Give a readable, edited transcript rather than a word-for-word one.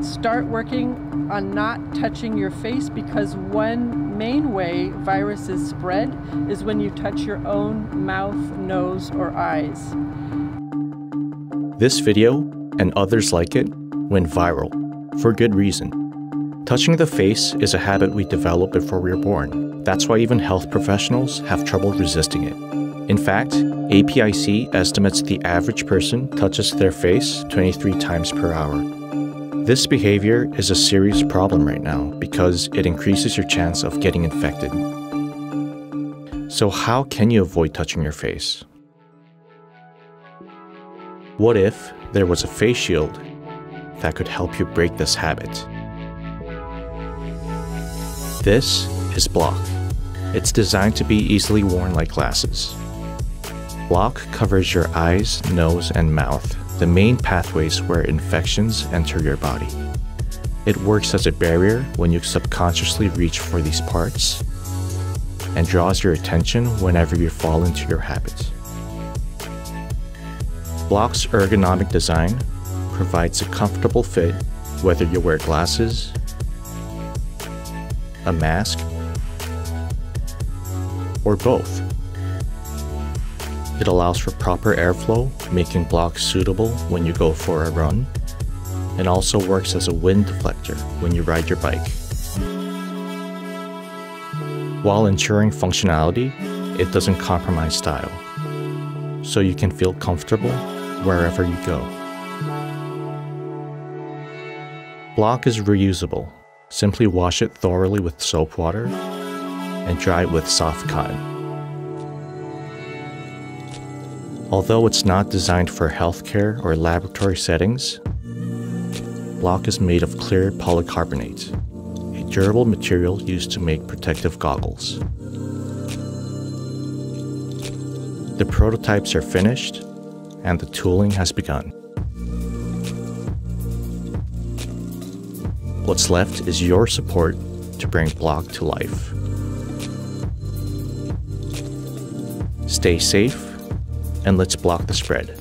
Start working on not touching your face, because one main way viruses spread is when you touch your own mouth, nose, or eyes. This video, and others like it, went viral, for good reason. Touching the face is a habit we develop before we are born. That's why even health professionals have trouble resisting it. In fact, APIC estimates the average person touches their face 23 times per hour. This behavior is a serious problem right now because it increases your chance of getting infected. So how can you avoid touching your face? What if there was a face shield that could help you break this habit? This is Blocc. It's designed to be easily worn like glasses. Blocc covers your eyes, nose, and mouth, the main pathways where infections enter your body. It works as a barrier when you subconsciously reach for these parts and draws your attention whenever you fall into your habit. Blocc's ergonomic design provides a comfortable fit whether you wear glasses, a mask, or both. It allows for proper airflow, making Blocc suitable when you go for a run, and also works as a wind deflector when you ride your bike. While ensuring functionality, it doesn't compromise style, so you can feel comfortable wherever you go. Blocc is reusable. Simply wash it thoroughly with soap water and dry it with soft cotton. Although it's not designed for healthcare or laboratory settings, Blocc is made of clear polycarbonate, a durable material used to make protective goggles. The prototypes are finished, and the tooling has begun. What's left is your support to bring Blocc to life. Stay safe, and let's block the spread.